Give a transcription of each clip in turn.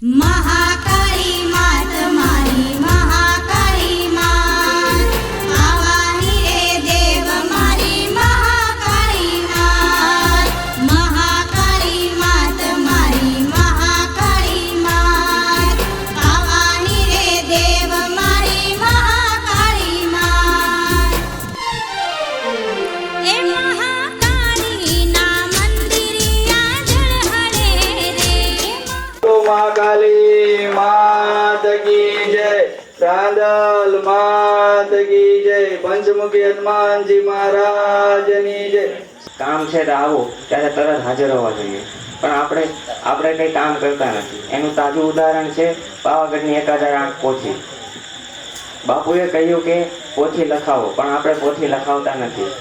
महाकाली मात मारी महाकाली मात आवानी रे देव मारी महाकाली मात महाकाली मात मारी महाकाली मात आवानी रे देव मारी महाकाली मात ए महाकाली ना मंदिरिया जळहळे रे महाकाली मात की जय, रांदल मात की जय, પંચમુખી હનુમાનજી મહારાજની જય। કામ છે તો આવો ત્યારે તરત હાજર હોવા જોઈએ, પણ આપણે કંઈ કામ કરતા નથી। એનું તાજું ઉદાહરણ છે પાવાગઢની 1008 પોથી। બાપુએ કહ્યું કે પોથી લખાવો, પણ આપણે પોથી લખાવતા નથી।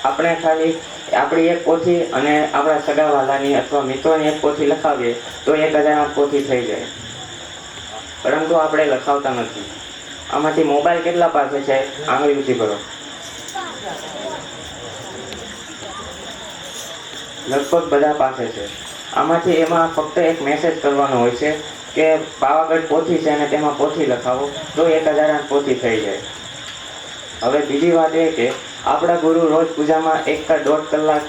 આપણે ખાલી આપણી એક પોથી અને આપણા સગાવાલાની અથવા મિત્રોની એક પોથી લખાવીએ તો 1008 પોથી થઈ જાય, પરંતુ આપણે લખાવતા નથી। આમાંથી મોબાઈલ કેટલા પાસે છે? આંગળી ઊંચી કરો। લગભગ બધા પાસે છે। આમાંથી એમાં ફક્ત એક મેસેજ કરવાનો હોય છે કે પાવાગઢ પોથી છે અને તેમાં પોથી લખાવો તો 1008 પોથી થઈ જાય। હવે બીજી વાત એ કે આપણા ગુરુ રોજ પૂજામાં 1.5 કલાક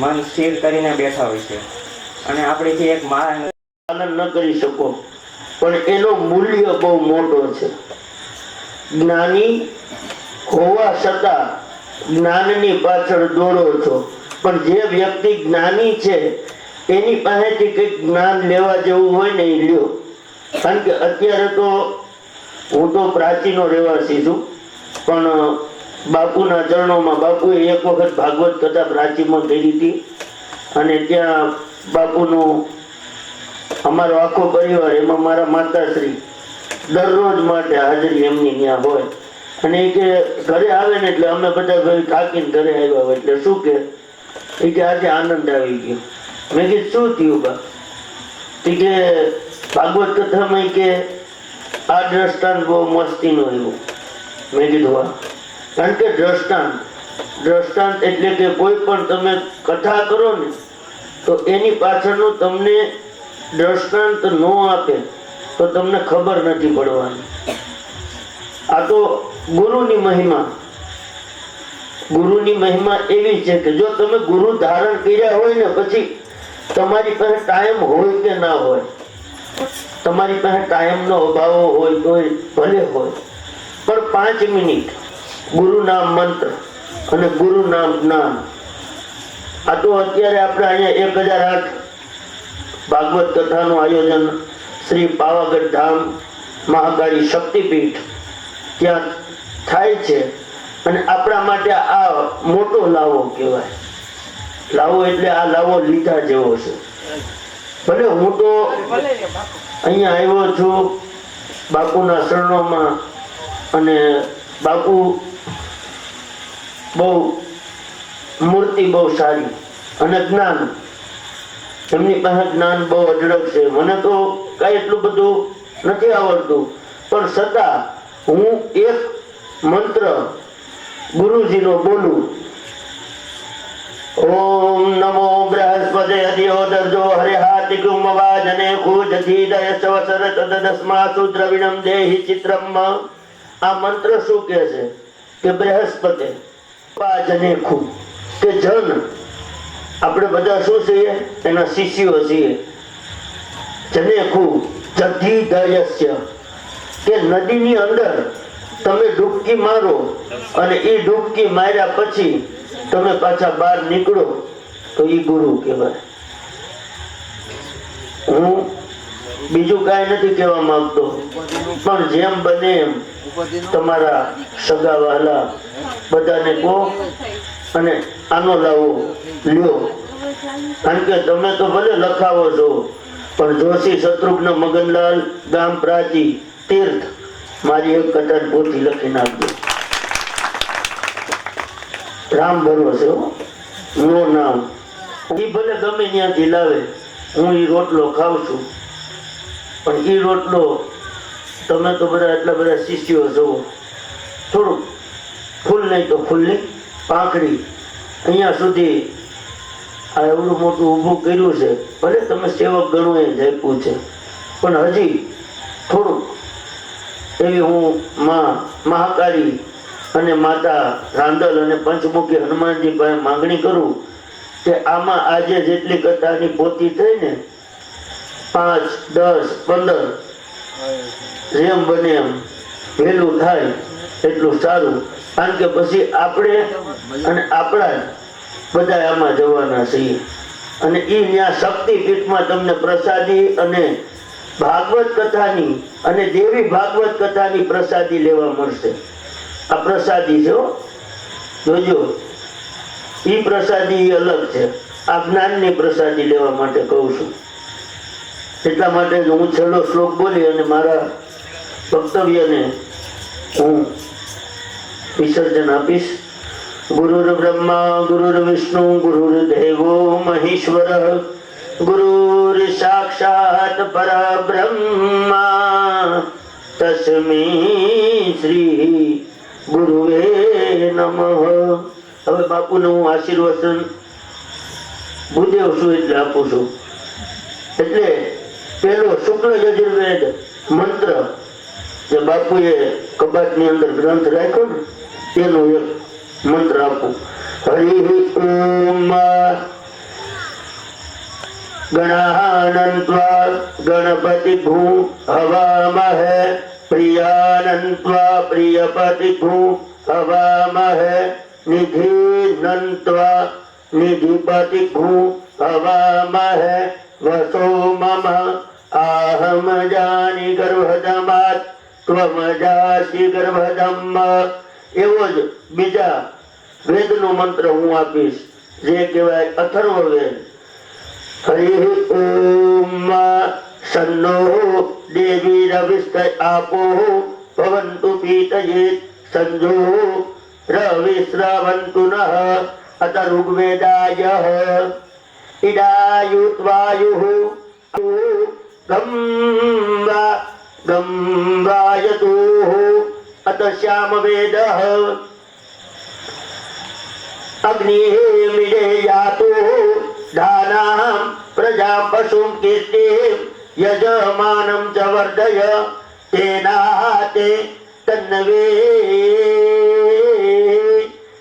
મન સ્થિર કરીને બેઠા હોય છે અને આપણીથી એક માળા પાલન ન કરી શકો, પણ એનો મૂલ્ય બહુ મોટો છે। જ્ઞાની હોવા છતાં જ્ઞાનની પાછળ દોડો છો, પણ જે વ્યક્તિ જ્ઞાની છે એની પાસેથી કંઈક જ્ઞાન લેવા જેવું હોય ને એ લ્યો। કારણ કે અત્યારે તો હું તો પ્રાચીનો રહેવાસી છું, પણ બાપુના ચરણોમાં બાપુએ એક વખત ભાગવત કથા પ્રાચીમાં કરી હતી અને ત્યાં બાપુનું અમારો આખો પરિવાર એમાં મારા માતાશ્રી દરરોજ માટે હાજરી એમની ત્યાં હોય અને એ કે ઘરે આવે ને એટલે અમે બધા ભાઈ કાકીને ઘરે આવ્યા હોય એટલે શું કે એ કે આજે આનંદ આવી ગયો। મેં કીધું શું થયું બા? એ કે ભાગવત કથામાં કે આ દ્રષ્ટાંત બહુ મસ્તીનું આવ્યું। મેં કીધું વાહ, કારણ કે દ્રષ્ટાંત એટલે કે કોઈ પણ તમે કથા કરો ને તો એની પાછળનું તમને દ્રષ્ટાંત ન આપે તો તમને ખબર નથી પડવાની। આ તો ગુરુની મહિમા એવી છે કે જો તમે ગુરુ ધારણ કર્યા હોય ને પછી તમારી પાસે ટાઈમ હોય કે ના હોય, તમારી પાસે ટાઈમનો અભાવ હોય તો ભલે હોય, પણ 5 મિનિટ ગુરુ નામ મંત્ર અને ગુરુ નામ જ્ઞાન, આ તો અત્યારે આપણે અહીંયા 1008 ભાગવત કથાનું આયોજન શ્રી પાવાગઢ ધામ મહાકાળી શક્તિપીઠ ત્યાં થાય છે અને આપણા માટે આ મોટો લાવો કહેવાય। લાવો એટલે આ લાવો લીધા જેવો છે। ભલે હું તો અહીંયા આવ્યો છું બાપુના શરણોમાં અને બાપુ બહુ મૂર્તિ બહુ સારી અને જ્ઞાન એમની પાસે જ્ઞાન બહુ અઢળક છે। મને તો કઈ એટલું બધું નથી આવડતું, પણ છતાં હું એક મંત્ર ગુરુજીનો બોલું। ઓમ નમો બૃહસ્પતિ અધિયો દર્જો હરે હાતિ કુમવાજને ખુજધીદય સવસર તદસ્માસુ દ્રવિણમ દેહિ ચિત્રમ। આ મંત્ર શું કહે છે કે બૃહસ્પતિ વાજને ખુ કે જન, આપણે બધા શું છીએ? એના શિષ્યો છીએ। જનેખુ જધીદયસ્ય કે નદીની અંદર તમે ડૂબકી મારો અને એ ડૂબકી માર્યા પછી તમે પાછા બહાર નીકળો તો એ ગુરુ કહેવાય। હું બીજું કાંઈ નથી કહેવા માંગતો, પણ જેમ બને એમ તમારા સગા વહાલા બધાને કહો અને આનો લાવો લ્યો। કારણ કે તમે તો ભલે લખાવો છો, પણ જોશી શત્રુઘ્ન મગનલાલ ગામ પ્રાચી તીર્થ મારી એક કથા પોથી લખી નાખજો। રામ ભરોસે નો નામ એ ભલે ગમે ત્યાંથી લાવે, હું એ રોટલો ખાઉં છું, પણ એ રોટલો તમે તો બધા એટલા બધા શિષ્યો છો, થોડુંક ફૂલ નહીં તો ફૂલની પાંખડી અહીંયા સુધી આ એવડું મોટું ઊભું કર્યું છે, ભલે તમે સેવક ગણો એ જઈપું છે, પણ હજી થોડુંક એવી હું મહાકાળી અને માતા રાંદલ અને પંચમુખી હનુમાનજી પાસે માંગણી કરું કે આમાં આજે જેટલી કથાની પોથી થઈ ને 5, 10, 15 જેમ બને એમ વહેલું થાય એટલું સારું. કારણ કે પછી આપણે અને આપણા બધા આમાં જવાના છીએ અને એ ત્યાં શક્તિપીઠમાં તમને પ્રસાદી અને ભાગવત કથાની અને દેવી ભાગવત કથાની પ્રસાદી લેવા મળશે. આ પ્રસાદી છે, જોજો, ઈ પ્રસાદી અલગ છે. આ જ્ઞાનની પ્રસાદી લેવા માટે કહું છું. એટલા માટે જ હું છેલ્લો શ્લોક બોલી અને મારા વક્તવ્યને હું વિસર્જન આપીશ. ગુરુર બ્રહ્મા ગુરુર વિષ્ણુ ગુરુર્દેવો મહેશ્વર ગુરુર સાક્ષાત પરબ્રહ્મા તસ્મૈ શ્રી ગુરુવે નમઃ. હવે બાપુને હું આશીર્વચન ભૂદેવ છું એટલે આપું છું. એટલે પેલો શુક્લ યજુર્વેદ મંત્ર જે બાપુએ કબાટની અંદર ગ્રંથ રાખ્યો ને તેનો એક મંત્ર આપું. હરિ ઓમ ગણાનન્ત્વા ગણપતિ ભૂ હવામહે પ્રિયાનન્ત્વા પ્રિયપતિ ભૂ હવામહે નિધિનન્ત્વા નિધિપતિ ભૂ હવામહે વસો મમ આહમ જાની ગર્ભદમાત ત્વમ જાસી ગર્ભદમ. એવો જ બીજા વેદનો મંત્ર હું આપીશ જે કહેવાય અથર્વવેદ. હરિ ઓમ સન્નો દેવી રવિસ્ત આપો ભવન્તુ પીતયે સંજો રવિશ્રવન્તુ નઃ અત ઋગ્વેદાય ઇડાયુત્વાયુઃ ગમ્વાયતુઃ અત શ્યામવેદઃ અગ્નિः મિડેયાતુ દાનાં પ્રજા પશું કીર્તિં યજમાनं ચ વર્ધય તેનાતે તન્નવે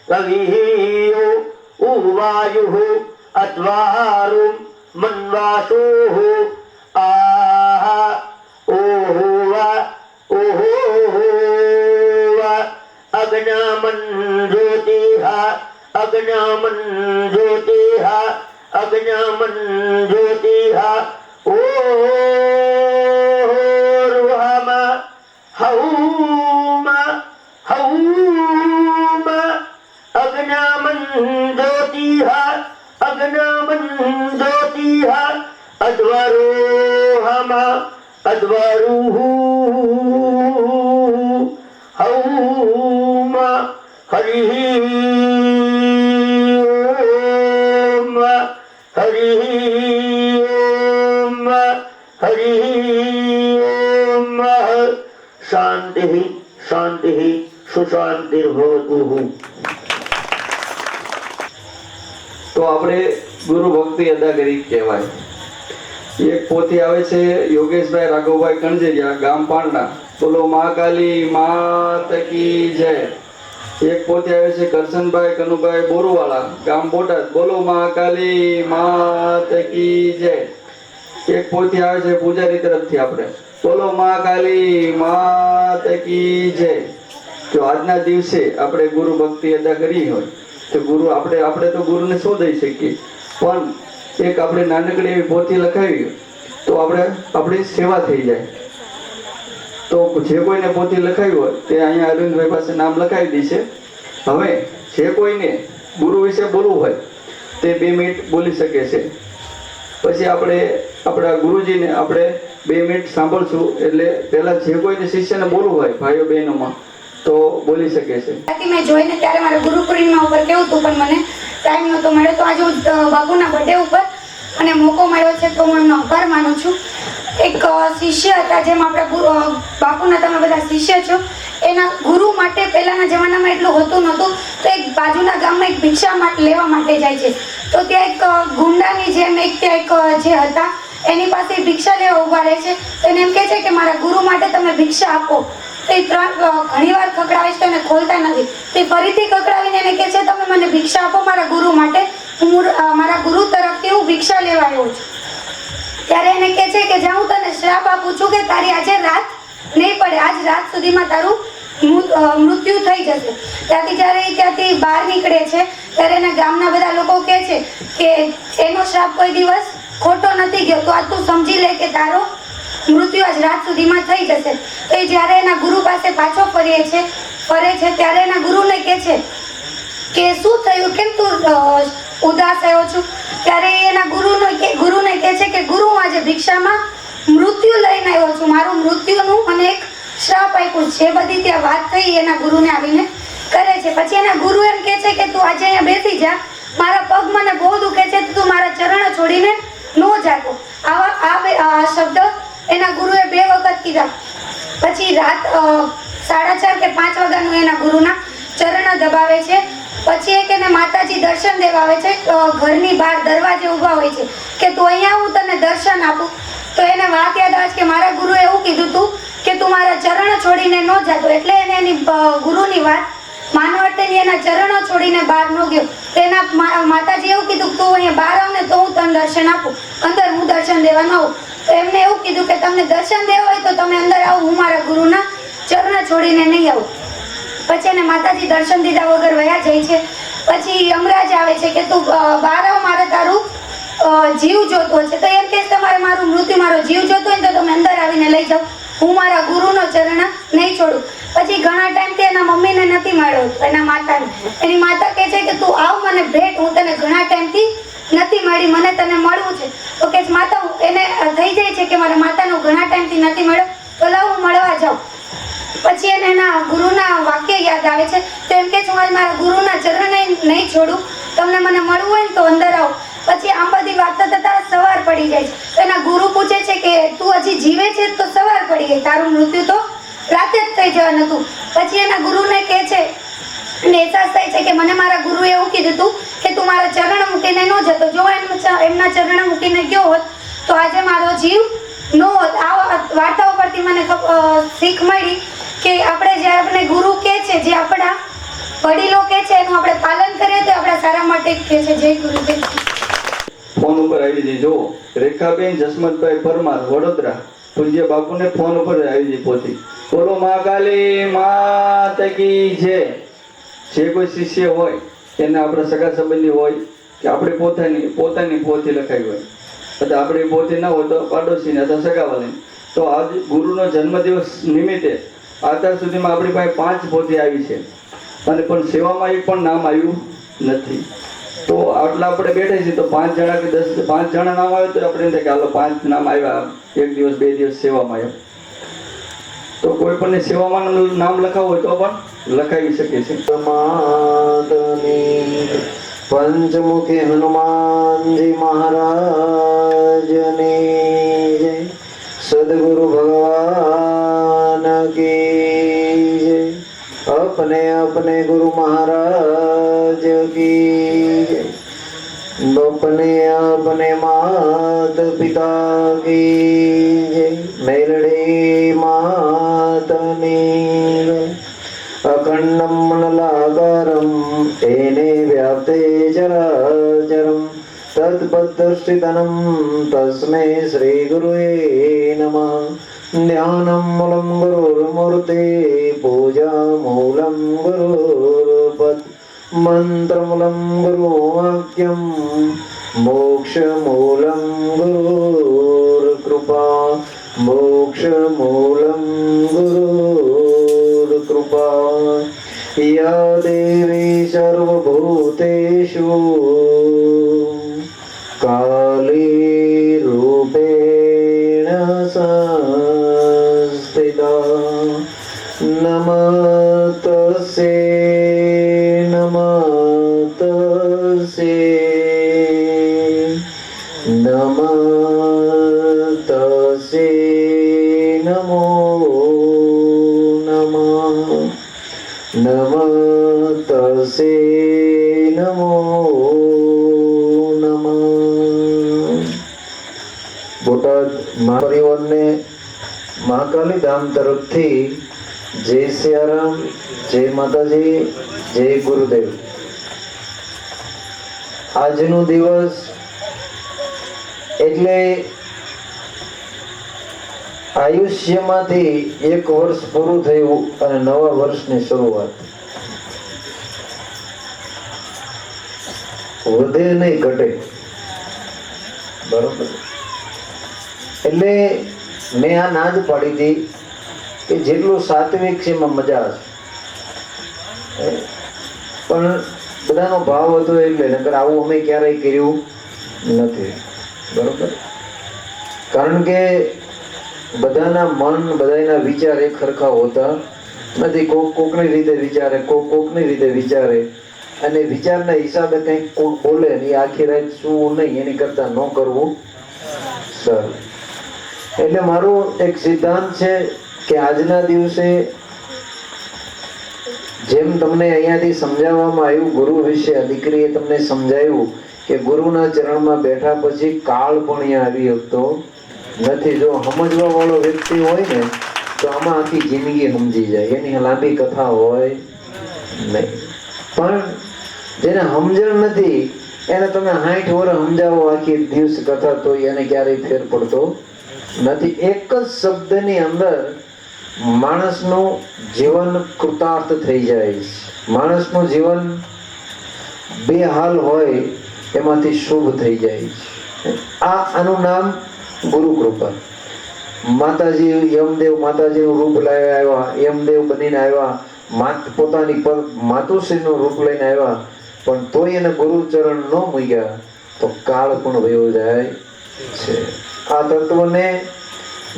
કવિઃ ઉવાયુઃ અદ્વારું મન્વાસુઃ આહા ઓહવા ઓહવા અગ્નમન જ્યોતિઃ અગ્નમન જ્યોતિઃ અગ્નમન જ્યોતિઃ ઓર્વહમ હૌમ હૌમ અગ્નમન જ્યોતિઃ અગ્નમન જ્યોતિઃ અદ્વરોહમ અદ્વરુઃ હૌમ હરિ ઓમ હરિ ઓમ હરિ ઓમ. શાંતિ શાંતિ સુશાંતિર્ભવતુ. તો આપણે ગુરુ ભક્તિ અદા કરી કહેવાય. એક પોથી આવે છે યોગેશભાઈ રાઘવભાઈ કણજરિયા ગામ પાણના, બોલો મહાકાલી માત કી જય. એક પોથી આવે છે કરશનભાઈ કનુભાઈ બોરુવાળા ગામ બોટાદ, બોલો મહાકાલી માત કી જય. એક પોથી આવે છે પૂજારી તરફથી આપણે, બોલો મહાકાલી માત કી જય. જો આજના દિવસે આપણે ગુરુ ભક્તિ અદા કરી હોય તો ગુરુ આપણે તો ગુરુને શું દઈ શકીએ, પણ એક આપણે નાનકડી એવી પોથી લખાવી તો આપણી સેવા થઈ જાય. તો જે કોઈને પોથી લખાવી હોય તે અહીંયા અરવિંદભાઈ પાસે નામ લખાવી દેશે. હવે જે કોઈને ગુરુ વિશે બોલવું હોય તે 2 મિનિટ બોલી શકે છે. પછી આપણે આપણા ગુરુજીને આપણે 2 મિનિટ સાંભળશું. એટલે પહેલાં જે કોઈને શિષ્યને બોલવું હોય ભાઈઓ બહેનોમાં તો બોલી શકે છે. મેં જોઈને ત્યારે મારે ગુરુ પૂર્ણિમા ઉપર કેવું હતું, પણ મને ટાઈમ નહોતો મળ્યો. તો આજે હું બાપુના બર્થડે ઉપર અને મોકો મળ્યો છે તો હું એમનો આભાર માનું છું. એક શિષ્ય હતા, જેમ આપણે બાપુના તમે બધા શિષ્ય છો, એના ગુરુ માટે પહેલાંના જમાનામાં એટલું હોતું નહોતું. તો એક બાજુના ગામમાં એક ભિક્ષા લેવા માટે જાય છે. તો ત્યાં એક ગુંડાની જેમ ત્યાં જે હતા એની પાસે ભિક્ષા લેવા ઊભા રહે છે. તો એને એમ કહે છે કે મારા ગુરુ માટે તમે ભિક્ષા આપો. તો એ ઘણીવાર ખકડાવે છે તો એને ખોલતા નથી. તે ફરીથી ખકડાવીને એને કહે છે તમે મને ભિક્ષા આપો મારા ગુરુ માટે, હું મારા ગુરુ તરફથી હું ભિક્ષા લેવા આવ્યો છું. ત્યારે એને કહે છે કે જ્યાં હું તને શ્રાપ આપું છું કે તારી આજે રાત નહીં પડે, આજ રાત સુધીમાં તારું મૃત્યુ થઈ જશે. ત્યાંથી બહાર નીકળે છે ત્યારે એના ગામના બધા લોકો કહે છે કે એનો શ્રાપ કોઈ દિવસ ખોટો નથી ગયો, તો આ તું સમજી લે કે તારો મૃત્યુ આજ રાત સુધીમાં થઈ જશે. તો એ જ્યારે એના ગુરુ પાસે પાછો ફરે છે ત્યારે એના ગુરુને કહે છે કે શું થયું, કેમ તું ઉદાસ આવ્યો છું? ત્યારે એના ગુરુને કહે છે કે ગુરુ હું આજે ભિક્ષામાં મૃત્યુ લઈને આવ્યો છું, મારું મૃત્યુનું મને એક શ્રાપ આપ્યું છે. બધી ત્યાં વાત થઈ એના ગુરુને આવીને કરે છે. પછી એના ગુરુ એમ કહે છે કે તું આજે અહીંયા બેસી જા, મારા પગ મને બહુ દુખે છે, તું મારા ચરણ છોડીને ન જાતો. આ શબ્દ એના ગુરુએ 2 વખત કીધા. પછી રાત 4:30 કે 5 વાગ્યાનું એના ગુરુના ચરણ દબાવે છે. પછી એક એને માતાજી દર્શન દેવા આવે છે, ઘરની બહાર દરવાજે ઊભા હોય છે કે તું અહીંયા હું તને દર્શન આપું. તો એને વાત યાદ આવે છે કે મારા ગુરુએ એવું કીધું તું કે તું મારા ચરણ છોડીને ન જાતો, એટલે એને એની ગુરુની વાત માનવટેની એના ચરણો છોડીને બહાર ન ગયો. તો એના માતાજી એવું કીધું કે તું અહીંયા બહાર આવ ને તો હું તને દર્શન આપું, અંદર હું દર્શન દેવા ન આવું. તો એમને એવું કીધું કે તમને દર્શન દેવા હોય તો તમે અંદર આવો, હું મારા ગુરુના ચરણ છોડીને નહીં આવું. પછી એને માતાજી દર્શન દીધા વગર વયા જાય છે. પછી યમરાજ આવે છે કે તું બહાર આવ, મારે તારું જીવ જોતો છે. તો એમ કે તમારે મારું મૃત્યુ, મારો જીવ જોતો હોય તો તમે અંદર આવીને લઈ જાઓ, હું મારા ગુરુનો ચરણ નહીં છોડું. પછી ઘણા ટાઈમથી એના મમ્મીને નથી મળ્યો, એના માતાને. એની માતા કહે છે કે તું આવ મને ભેટ, હું તને ઘણા ટાઈમથી નથી મળી, મને તને મળવું છે. તો કે માતા એને થઈ જાય છે કે મારા માતાનો ઘણા ટાઈમથી નથી મળ્યો, તો લાવ હું મળવા જાઉં. પછી એને એના ગુરુના વાક્ય યાદ આવે છે. તો એમ કે છું મારા ગુરુના ચરણ નહીં છોડું, તમને મને મળવું હોય ને તો અંદર આવો. પછી આમ બધી વાતો થતા સવાર પડી જાય છે. તો એના ગુરુ પૂછે છે કે તું હજી જીવે છે તો સવાર પડી ગઈ, તારું મૃત્યુ તો રાતે જ થઈ જવાનું હતું. પછી એના ગુરુને કહે છે અને અહેસાસ થાય છે કે મને મારા ગુરુએ એવું કીધું હતું કે તું મારા ચરણ મૂકીને ન જતો, જો એમના ચરણ મૂકીને ગયો હોત તો આજે મારો જીવ ન હોત. આ વાર્તાઓ પરથી મને શીખ મળી કે આપણે ગુરુ કહે છે, જે આપણા વડીલો કહે છે એનું આપણે પાલન કરીએ તો આપણા સારા માટે જ કહે છે. જય ગુરુદેવ. ફોન ઉપર આવી જઈ જો રેખાબેન જસમતભાઈ પરમાર વડોદરા, પૂજ્ય બાપુને ફોન ઉપર આવી જઈ પહોંચી. બોલો મહાકાલી માત કી જય. જે કોઈ શિષ્ય હોય એને આપણા સગા સંબંધી હોય કે આપણે પોતાની પોથી લખાવી હોય, અથવા આપણી પોથી ના હોય તો પાડોશીને અથવા સગાવાળાને. તો આજ ગુરુનો જન્મદિવસ નિમિત્તે અત્યાર સુધીમાં આપણી પાસે 5 પોથી આવી છે, અને પણ સેવામાં એક પણ નામ આવ્યું નથી. તો આટલા આપણે બેઠા છીએ તો 5 જણા કે 5 જણા નામ આવે તો આપણે એમ થાય કે હાલો 5 નામ આવ્યા, 1 દિવસ 2 દિવસ સેવામાં આવ્યા. તો કોઈ પણ સેવામાં નામ લખાવું હોય તો પણ લખાવી શકે છે. પંચમુખી હનુમાનજી મહારાજની જય. સદગુરુ ભગવાન की जय. अपने गुरु महाराज की जय. अपने मात पिता की जय. मेलड़ी मातनी जय. अखंडम मनलागारम तेने व्याप्ते चराचरम तत्पदर्शितनम तस्मै श्री गुरुवे नमः. ध्यानं मूलं गुरुर्मूर्ते पूजा मूलं गुरुर्पद मंत्रमूलं गुरुवाक्यं मोक्षमूलं गुरुर्कृपा मोक्षमूलं गुरुर्कृपा. या देवी सर्वभूतेषु काली रूपेण संस्थिता. नमस्तस्यै नमस्तस्यै नमस्तस्यै नमो नमः. नमस्तस्यै नमो नमः. મારા પરિવારને મહાકાલી ધામ તરફથી જય સિયારામ, જય માતાજી, જય ગુરુદેવ. આજનો દિવસ એટલે આયુષ્યમાંથી 1 વર્ષ પૂરું થયું અને નવા વર્ષની શરૂઆત. વધે નહીં ઘટે, બરોબર. એટલે મેં આ ના જ પાડી હતી કે જેટલું સાત્વિક છે એમાં મજા છે, પણ બધાનો ભાવ હતો એટલે, નકર આવું અમે ક્યારેય કર્યું નથી, બરોબર. કારણ કે બધાના મન, બધાના વિચાર એક સરખા હોતા નથી. કોકની રીતે વિચારે, કોકની રીતે વિચારે, અને વિચારના હિસાબે કંઈક કોક બોલે ને એ આખી રાત શું નહીં, એની કરતા ન કરવું સારું. એટલે મારો એક સિદ્ધાંત છે કે આજના દિવસે જેમ તમને અહીંયાથી સમજાવવામાં આવ્યું ગુરુ વિશે, આ દીકરીએ તમને સમજાવ્યું કે ગુરુના ચરણમાં બેઠા પછી કાળ પણ અહીંયા આવી શકતો નથી. જો સમજવા વાળો વ્યક્તિ હોય ને તો આમાં આખી જિંદગી સમજી જાય, એની લાંબી કથા હોય નહીં. પણ જેને સમજણ નથી એને તમે 60 વર્ષ સમજાવો આખી દિવસ કથા, તો એને ક્યારેય ફેર પડતો નથી. એક જ શબ્દની અંદર માણસનું જીવન કૃતાર્થ થઈ જાય છે. માણસનું જીવન બે હાલ હોય એમાંથી શુભ થઈ જાય છે. આનું નામ ગુરુ કૃપા. માતાજી યમદેવ માતાજીનું રૂપ લઈને આવ્યા, યમદેવ બનીને આવ્યા, પોતાની માતુશ્રીનું રૂપ લઈને આવ્યા, પણ તોય એને ગુરુચરણ ન મૂક્યા તો કાળ પણ વયો જાય છે. આ તત્વને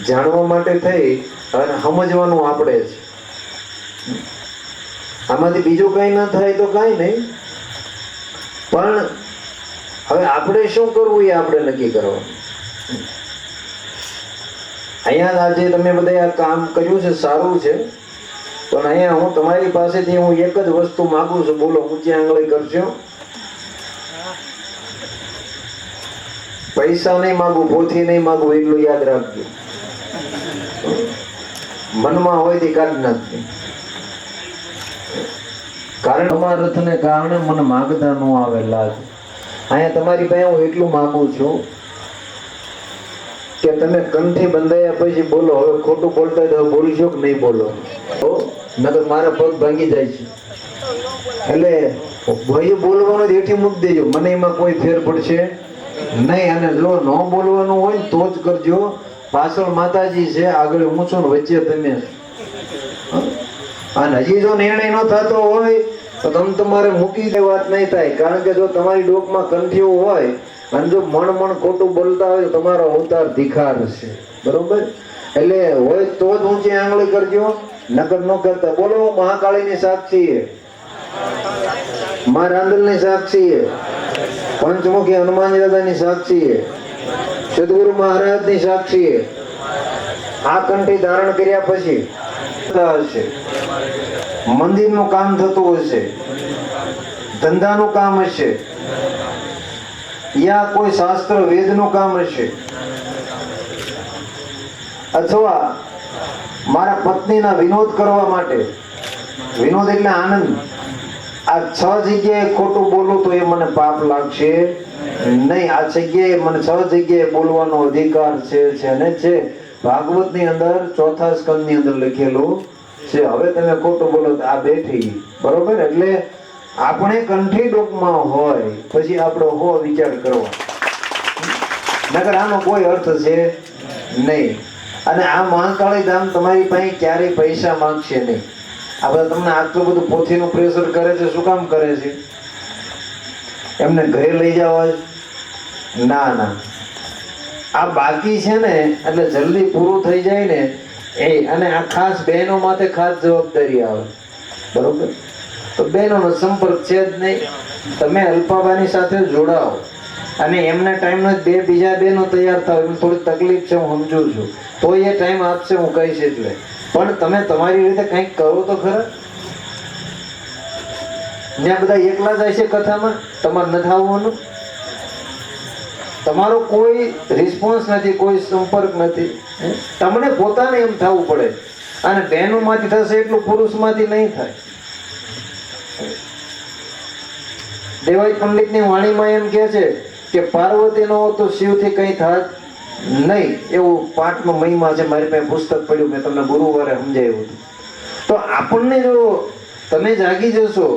જાણવા માટે થઈ અને સમજવાનું આપણે છે. આમાંથી બીજું કઈ ના થાય તો કઈ નહીં, પણ હવે આપણે શું કરવું એ આપણે નક્કી કરવાનું. અહીંયા આજે તમે બધા આ કામ કર્યું છે, સારું છે, પણ અહીંયા હું તમારી પાસેથી હું એક જ વસ્તુ માંગુ છું. બોલો, ઊંચી આંગળી કરજો. પૈસા નહીં માંગુ, પોથી નહીં માંગુ, એટલું યાદ રાખજો. મનમાં હોય તે કાઢ નાખજો. કારણ અમારથને કારણે મને માગતા ન આવે લાજ. અહીંયા તમારી પાસે હું એટલું માંગુ છું કે તમે કંઠી બંધાયા પછી બોલો. હવે ખોટું બોલતા હોય તો બોલશો કે નહીં બોલો? નકર મારા પગ ભાંગી જાય છે. એટલે ભાઈ બોલવાનું એઠી મૂકી દેજો, મને એમાં કોઈ ફેર પડશે નહીં. અને જો ન બોલવાનું હોય ને તો જ કરજો. પાછળ માતાજી છે, આગળ હું છું ને વચ્ચે તમે. અને હજી જો નિર્ણય ન થતો હોય તો તમારે મૂકી દે, વાત નહીં થાય. કારણ કે જો તમારી ડોકમાં કંઠીઓ હોય અને જો મણ ખોટું બોલતા હોય તો તમારો અવતાર ધિખાર છે, બરોબર. એટલે હોય તો જ ઊંચી આંગળી કરજો, નકર ન કરતા. બોલો, મહાકાળીની સાક્ષી, મા રાંદલની સાક્ષી, પંચમુખી હનુમાન દાદાની સાક્ષી, સદગુરુ મહારાજની સાક્ષી. આ કંઠી ધારણ કર્યા પછી હશે, મંદિરનું કામ થતું હશે, ધંધાનું કામ હશે, યા કોઈ શાસ્ત્ર વેદનું કામ હશે, અથવા મારા પત્નીના વિનોદ કરવા માટે, વિનોદ એટલે આનંદ, આ 6 જગ્યાએ ખોટું બોલું તો એ મને પાપ લાગશે નહીં. આ જગ્યાએ મને 6 જગ્યાએ બોલવાનો અધિકાર છે અને છે. ભાગવતની અંદર 4થા સ્કંદની અંદર લખેલું છે. હવે તમે ખોટું બોલો તો આ બેઠી, બરોબર. એટલે આપણે કંઠી ડોકમાં હોય પછી આપણો હો વિચાર કરવો, નકર આનો કોઈ અર્થ છે નહીં. અને આ મહાકાળી ધામ તમારી પાસે ક્યારેય પૈસા માંગશે નહીં. આ બધા તમને આટલું બધું પોથીનું પ્રેશર કરે છે, શું કામ કરે છે? એમને ઘરે લઈ જવા? ના ના, આ બાકી છે ને એટલે જલ્દી પૂરું થઈ જાય ને એ. અને આ ખાસ બહેનો માથે ખાસ જવાબદારી આવે, બરોબર. તો બહેનોનો સંપર્ક છે જ નહીં. તમે અલ્પાબાની સાથે જોડાઓ અને એમના ટાઈમનો જ બીજા બહેનો તૈયાર થાવ. એમ થોડી તકલીફ છે, હું સમજુ છું, તો એ ટાઈમ આપશે, હું કહીશ એટલે. પણ તમે તમારી રીતે કંઈક કરો તો ખરા. ત્યાં બધા એકલા જાય છે કથામાં, તમારે નથી આવવાનું. તમારો કોઈ રિસ્પોન્સ નથી, કોઈ સંપર્ક નથી. તમને પોતાને એમ થવું પડે, અને બહેનોમાંથી થશે એટલું પુરુષમાંથી નહીં થાય. દેવાઈ પંડિતની વાણીમાં એમ કહે છે કે પાર્વતી નો તો શિવથી કંઈ થાત નહીં, એવું પાઠમાં મહિમા છે. મારી પાસે પુસ્તક પડ્યું, મેં તમને ગુરુવારે સમજાવ્યું હતું. તો આપણને જો તમે જાગી જશો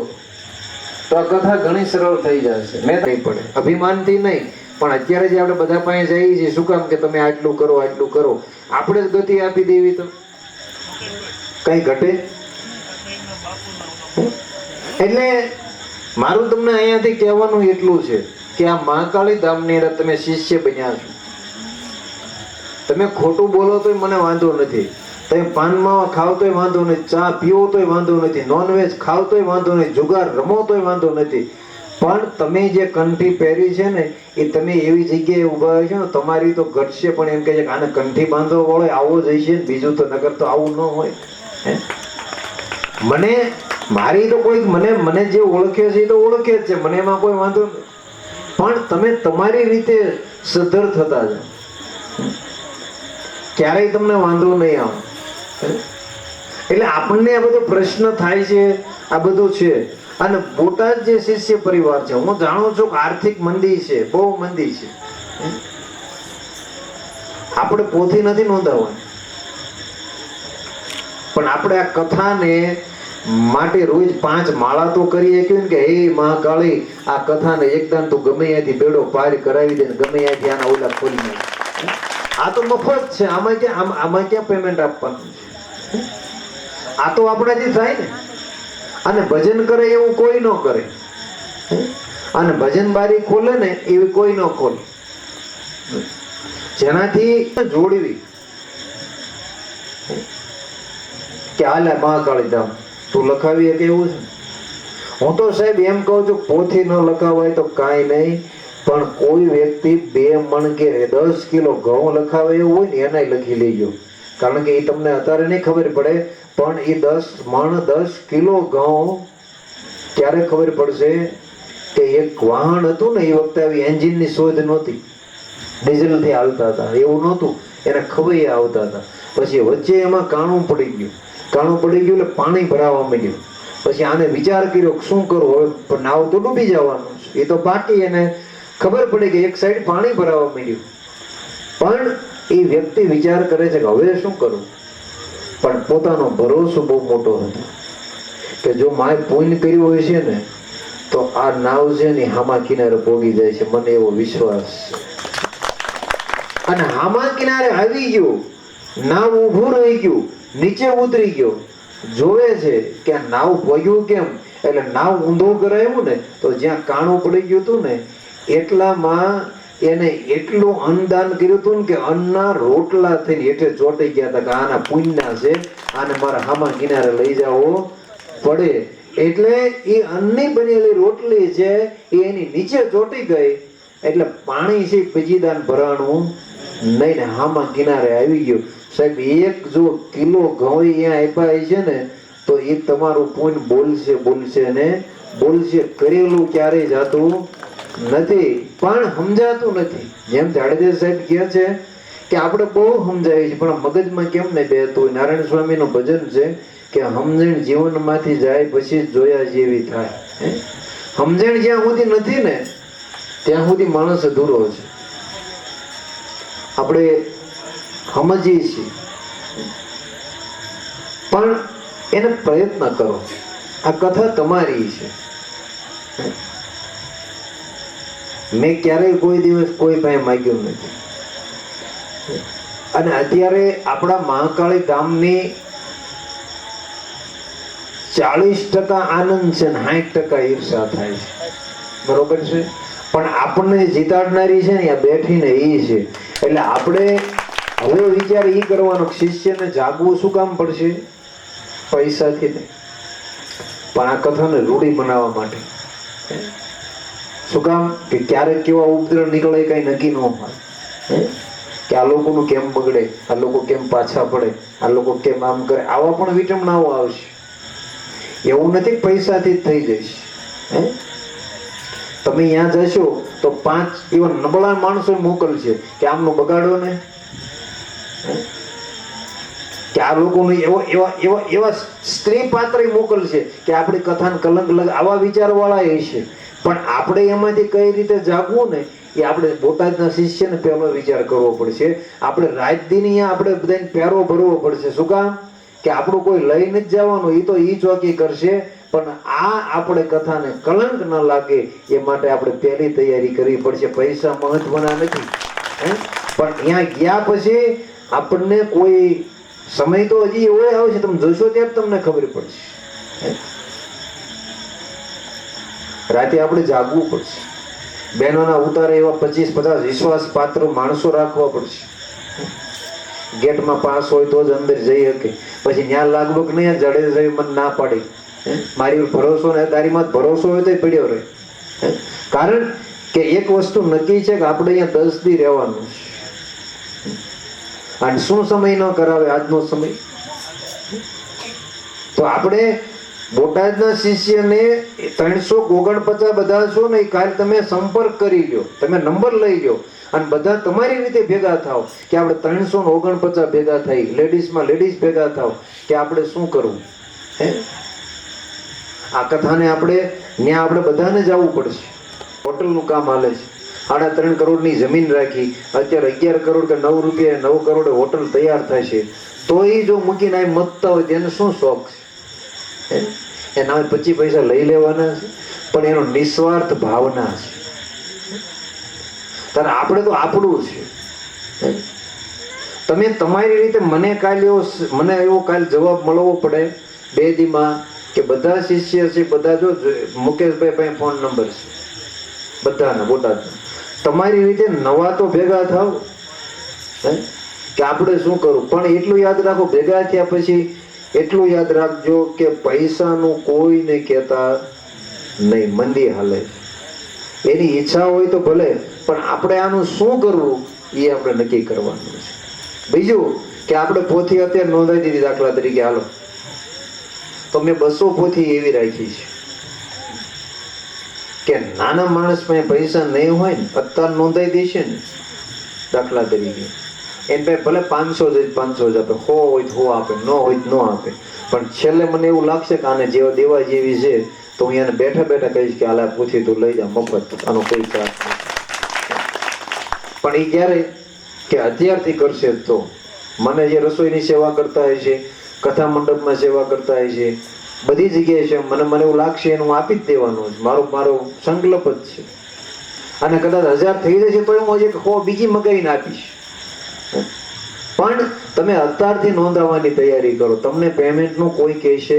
તો આ કથા ઘણી સરળ થઈ જશે. મેં નહીં પડે અભિમાનથી નહીં, પણ અત્યારે જે આપણે બધા પાસે જઈએ છીએ, શું કામ કે તમે આટલું કરો આટલું કરો, આપણે જ ગતિ આપી દેવી તો કઈ ઘટે? એટલે મારું તમને અહીંયાથી કહેવાનું એટલું છે કે આ મહાકાળી ધામની અંદર તમે શિષ્ય બન્યા છો. તમે ખોટું બોલો તોય મને વાંધો નથી, તમે પાનમાં ખાવ તોય વાંધો નથી, ચા પીવો તોય વાંધો નથી, નોનવેજ ખાવ તોય વાંધો નથી, જુગાર રમો તોય વાંધો નથી, પણ તમે જે કંઠી પહેરી છે ને એ તમે એવી જગ્યાએ ઊભા હોય છો ને, તમારી તો ઘટશે. પણ એમ કહે છે કે આને કંઠી બાંધવો વળે આવો જ હશે ને, બીજું તો નગર તો આવું ન હોય. મને મારી તો કોઈ મને જે ઓળખે છે એ તો ઓળખે જ છે, મને એમાં કોઈ વાંધો નથી, પણ તમે તમારી રીતે સદ્ધર થતા જાઓ, ક્યારેય તમને વાંધો નહીં આવે. એટલે આપણને આ બધો પ્રશ્ન થાય છે, આ બધું છે. અને બોટાદ જે શિષ્ય પરિવાર છે, હું જાણું છું કે આર્થિક મંદી છે, બહુ મંદી છે. આપણે પોથી નથી નોંધાવવાની, પણ આપણે આ કથાને માટે રોજ 5 માળા તો કરીએ કે હે મહાકાળી આ કથાને એકદમ તું ગમે ત્યાંથી બેડો પાર કરાવી દે, ગમે ત્યાંથી આના ઓલા ખોલી નાખ. આ તો મફત છે, આમાં ક્યાં પેમેન્ટ આપવાનું છે? આ તો આપણાથી થાય ને. અને ભજન કરે એવું કોઈ ન કરે, અને ભજન બારી ખોલે ને એવી કોઈ ન ખોલે. જેનાથી જોડવી કે હાલે મહાકાળી ધામ તું લખાવી કે એવું છે. હું તો સાહેબ એમ કહું છું, પોથી ન લખાવાય તો કાંઈ નહીં, પણ કોઈ વ્યક્તિ 2 મણ કે 10 કિલો ઘઉં લખાવે એવું હોય ને એનાય લખી લેજો. કારણ કે એ તમને અત્યારે નહીં ખબર પડે, પણ એ 10 મણ 10 કિલો ઘઉં ક્યારે ખબર પડશે કે એક વાહન હતું ને, એ વખતે આવી એન્જિનની શોધ નહોતી, ડીઝલથી હાલતા હતા, એવું નહોતું, એને ખવૈયા આવતા હતા. પછી વચ્ચે એમાં કાણું પડી ગયું એટલે પાણી ભરાવા માંડ્યું. પછી આને વિચાર કર્યો શું કરવું, હવે નાવ તો ડૂબી જવાનું છે, એ તો બાકી. એને ખબર પડી કે એક સાઈડ પાણી ભરાવા માંડ્યું, પણ એ વ્યક્તિ વિચાર કરે છે કે હવે શું કરવું. પણ પોતાનો ભરોસો બહુ મોટો હતો કે જો માએ પુણ્ય કર્યું હોય છે ને તો આ નાવ છે ને હામા કિનારે પોગી જાય છે, મને એવો વિશ્વાસ છે. અને હામા કિનારે આવી ગયો, નાવ ઊભું રહી ગયું, નીચે ઉતરી ગયો, જોવે છે કે આ નાવ પોગ્યું કેમ. એટલે નાવ ઊંધો કરાયું ને તો જ્યાં કાણું પડી ગયું હતું ને એટલામાં એને એટલું અન્નદાન કર્યું હતું કે અન્નના રોટલા થઈને હેઠે ચોંટી ગયા હતા કે આના પુણ્યના છે, આને મારા હામા કિનારે લઈ જાવો પડે. એટલે એ અન્નની બનેલી રોટલી છે એ એની નીચે ચોંટી ગઈ, એટલે પાણી છે પજીદાન ભરાણું નહીં ને હામા કિનારે આવી ગયું. સાહેબ 1 જો કિલો ઘઉં અહીંયા આપ્યા છે ને તો એ તમારું પુણ્ય બોલશે ને બોલશે. કરેલું ક્યારેય જાતું નથી, પણ સમજાતું નથી. જેમ જાડેજા સાહેબ કહે છે કે આપણે બહુ સમજાવીએ છીએ પણ મગજમાં કેમ નહીં બેહતું. નારાયણ સ્વામીનું ભજન છે કે સમજણ જીવનમાંથી જાય પછી જોયા જેવી થાય. સમજણ જ્યાં સુધી નથી ને ત્યાં સુધી માણસ અધૂરો છે. આપણે સમજીએ છીએ પણ એને પ્રયત્ન કરો. આ કથા તમારી છે. મેં ક્યારેય કોઈ દિવસ કોઈ પાસે માગ્યું નથી. અને અત્યારે આપણા મહાકાળી ધામની 40% આનંદ છે ને 60% ઈર્ષા થાય છે, બરોબર છે. પણ આપણને જીતાડનારી છે ને આ બેઠીને એ છે. એટલે આપણે હવે વિચાર એ કરવાનો શિષ્યને જાગવું શું કામ પડશે? પૈસાથી નહીં, પણ આ કથાને રૂઢી બનાવવા માટે. શું કામ કે ક્યારેક કેવા ઉપદ્રવ નીકળે કઈ નક્કી ન હોય કે આ લોકોનું કેમ બગડે, આ લોકો કેમ પાછા પડે, આ લોકો કેમ આમ કરે, આવા પણ વિટમણાઓ આવશે. એવું નથી પૈસાથી જ થઈ જશે. તમે ત્યાં જશો તો 5 એવા નબળા માણસો મોકલશે કે આમનું બગાડો ને, કે આ લોકોને એવા સ્ત્રી પાત્ર મોકલશે કે આપણી કથાને કલંક લગ, આવા વિચાર વાળા એ છે. પણ આપણે એમાંથી કઈ રીતે જાગવું ને એ આપણે બોટાદના શિષ્યને પહેલો વિચાર કરવો પડશે. આપણે રાજદીની આપણે બધાને પહેરો ભરવો પડશે. શું કામ? કે આપણું કોઈ લઈને જ જવાનું, એ તો ઈ ચોકી કરશે, પણ આ આપણે કથાને કલંક ન લાગે એ માટે આપણે પહેલી તૈયારી કરવી પડશે. પૈસા મહત્વના નથી, પણ ત્યાં ગયા પછી આપણને કોઈ સમય તો હજી એવો આવે છે, તમે જોશો ત્યારે તમને ખબર પડશે. રાતે આપણે જાગવું પડશે. બહેનોના ઉતારે એવા 25-50 વિશ્વાસ પાત્ર માણસો રાખવા પડશે. ગેટમાં પાસ હોય તો જ અંદર જઈ શકે. પછી ત્યાં લાગવગ નહીં, જડે જઈ મને ના પાડી, મારી ભરોસો ને તારીમાં ભરોસો હોય તો પડ્યો રહે. કારણ કે એક વસ્તુ નક્કી છે કે આપણે અહીંયા 10 દી રહેવાનું છે. અને શું સમય ન કરાવે આજનો સમય? તો આપણે બોટાદના શિષ્યને 349 બધા છો ને, કાલે તમે સંપર્ક કરી લ્યો, તમે નંબર લઈ લ્યો અને બધા તમારી રીતે ભેગા થાવ કે આપણે 349 ભેગા થઈ, લેડીઝમાં લેડીઝ ભેગા થાવ કે આપણે શું કરવું. આ કથાને આપણે ત્યાં આપણે બધાને જવું પડશે. હોટલનું કામ હાલે છે, 3.5 કરોડની જમીન રાખી, અત્યારે 11 કરોડ કે 9 રૂપિયા 9 કરોડે હોટલ તૈયાર થશે. તો એ જો મૂકીને આ મતતા હોય તેને શું શોખ છે? એના 25 પૈસા લઈ લેવાના છે, પણ એનો નિસ્વાર્થ ભાવના છે. ત્યારે આપણે તો આપણું છે. તમે તમારી રીતે મને એવો કાલ જવાબ મળવો પડે 2 દીમાં કે બધા શિષ્ય છે, બધા જો મુકેશભાઈ પાસે ફોન નંબર છે બધાના બોટાદના, તમારી રીતે નવા તો ભેગા થાવ કે આપણે શું કરવું. પણ એટલું યાદ રાખો, ભેગા થયા પછી એટલું યાદ રાખજો કે પૈસાનું કોઈને કહેતા નહીં. મંદી હાલે, એની ઈચ્છા હોય તો ભલે, પણ આપણે આનું શું કરવું એ આપણે નક્કી કરવાનું છે. બીજું કે આપણે પોથી અત્યારે નોંધાઈ દીધી, દાખલા તરીકે હાલો તો મેં 200 પોથી એવી રાખી છે કે નાના માણસ પાસે પૈસા નહીં હોય ને અત્યારે નોંધાઈ દેશે ને, દાખલા તરીકે એને પાસે ભલે 500 જ 500 જ આપે, 100 હોય તો 100 આપે, ન હોય તો ન આપે, પણ છેલ્લે મને એવું લાગશે કે આને જેવા દેવા જેવી છે તો હું એને બેઠા બેઠા કહીશ કે હાલ પૂછી તું લઈ જા મફત, આનો કોઈ ચાર્જ નહીં. પણ એ ક્યારે કે અત્યારથી કરશે તો મને જે રસોઈની સેવા કરતા હોય છે, કથા મંડપમાં સેવા કરતા હોય છે, બધી જગ્યાએ છે, મને એવું લાગશે એનું આપી જ દેવાનું છે. મારો સંકલ્પ જ છે. અને કદાચ 1000 થઈ જશે તો હું હજી 100 બીજી મગાઈને આપીશ. પણ તમે અત્યારથી નોંધાવવાની તૈયારી કરો, તમને પેમેન્ટનું કોઈ કહેશે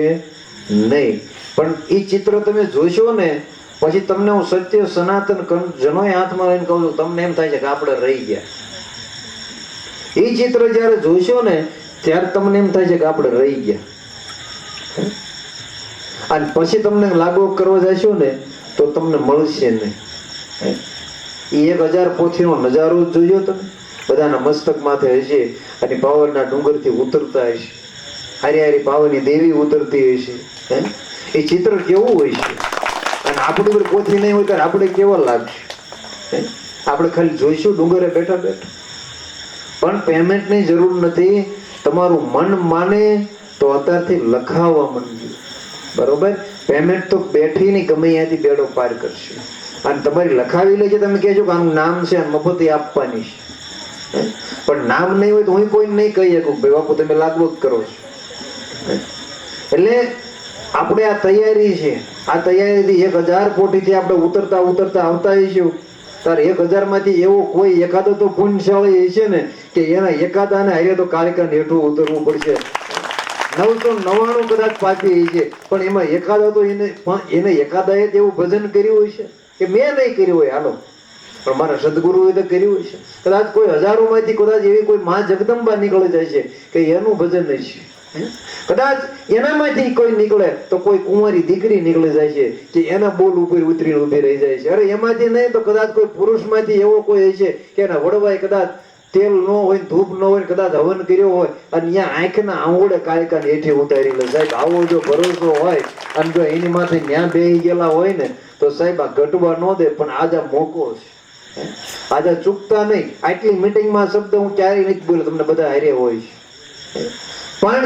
નહીં. પણ એ ચિત્ર તમે જોશો ને પછી તમને હું સત્ય સનાતન જનોય હાથમાં લઈને કહું છું, તમને એમ થાય છે કે આપણે રહી ગયા. એ ચિત્ર જ્યારે જોશો ને ત્યારે તમને એમ થાય છે કે આપણે રહી ગયા. અને પછી તમને લાગુ કરવા જશો ને તો તમને મળશે નહીં. એ 1000 પોથીનો નજારો જોયો તમે, બધાના મસ્તક માથે હશે અને પાવરના ડુંગરથી ઉતરતા હશે, હારી હારી પાવરની દેવી ઉતરતી હશે. એ ચિત્ર કેવું હોય છે? અને આપણી ઉપર પોથી નહીં હોય ત્યારે આપણે કેવા લાગશે? આપણે ખાલી જોઈશું ડુંગરે બેઠા બેઠા. પણ પેમેન્ટની જરૂર નથી. તમારું મન માને તો અત્યારથી લખાવવા માંડજો, બરોબર? પેમેન્ટ તો બેઠીની ગમે ત્યાંથી બેડો પાર કરશે. અને તમારી લખાવી લે છે, તમે કહેજો કે આનું નામ છે અને મફત આપવાની છે. પણ નામ નહીં હોય તો હું કોઈ નહીં કહી શકું ભાઈ બાપુ તમે લાગવગ કરો છો. એટલે આપણે આ તૈયારી છે, આ તૈયારીથી 1000 પોટીથી આપણે ઉતરતા ઉતરતા આવતા હઈશું. તારે 1000 માંથી એવો કોઈ એકાદો તો પુણ્યશાળી હશે ને કે એના એકાદાને હારે તો કાલિકાને હેઠું ઉતરવું પડશે. 999 કદાચ પાછી છે, પણ એમાં એકાદો તો એને એકાદાએ એવું ભજન કર્યું હોય છે કે મેં નહીં કર્યું હોય, હાલો પણ મારા સદગુરુએ તો કર્યું હોય છે. કદાચ કોઈ હજારોમાંથી કદાચ એવી કોઈ મા જગદંબા નીકળી જાય છે કે એનું ભજન હશે. કદાચ એનામાંથી કોઈ નીકળે તો કોઈ કુંવારી દીકરી નીકળી જાય છે કે એના બોલ ઉપર ઉતરીને ઉભી રહી જાય છે. અરે એમાંથી નહીં તો કદાચ કોઈ પુરુષમાંથી એવો કોઈ હશે કે એના વડવાએ કદાચ તેલ ન હોય, ધૂપ ન હોય, કદાચ હવન કર્યો હોય અને ત્યાં આંખના આંગોળે કાળકાને હેઠે ઉતારી લે. સાહેબ આવો જો ભરોસો હોય અને જો એની માથે ન્યા બેહી ગયેલા હોય ને તો સાહેબ આ ઘટવા ન દે, પણ આજે આ મોકો છે. આજે ચૂકતા નહીં. આટલી મીટિંગમાં શબ્દ હું ક્યારેય નથી બોલ્યો, તમને બધા હારે હોય છે. પણ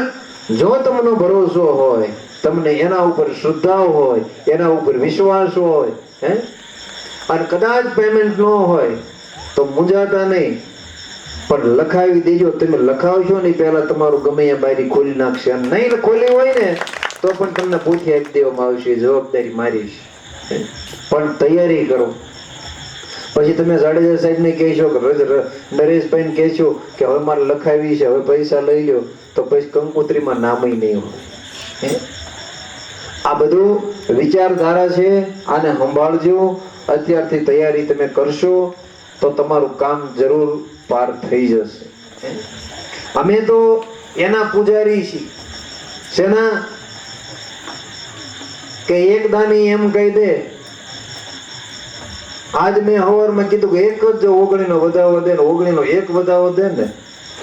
જો તમને ભરોસો હોય, તમને એના ઉપર શ્રદ્ધા હોય, એના ઉપર વિશ્વાસ હોય, અને કદાચ પેમેન્ટ ન હોય તો મૂંઝાતા નહીં, પણ લખાવી દેજો. તમે લખાવશો નહીં પહેલા તમારું ગમે એ બારી ખોલી નાખશે, અને નહીં ખોલી હોય ને તો પણ તમને પૂછી આપી દેવામાં આવશે, જવાબદારી મારી છે. પણ તૈયારી કરો. પછી તમે જાડેજા સાહેબને કહેશો કે નરેશભાઈને કહેશો કે હવે મારે લખાવી છે, હવે પૈસા લઈ લો, તો પછી કંકોત્રીમાં નામય નહીં હોય. આ બધું વિચારધારા છે, આને સંભાળજો. અત્યારથી તૈયારી તમે કરશો તો તમારું કામ જરૂર પાર થઈ જશે. અમે તો એના પૂજારી છીએ. શેના? કે એક દાની એમ કહી દે, આજ મેં હવારમાં કીધું કે એક જ જો ઓગણીનો વધાવો દે ને, ઓગણીનો એક વધાવો દે ને,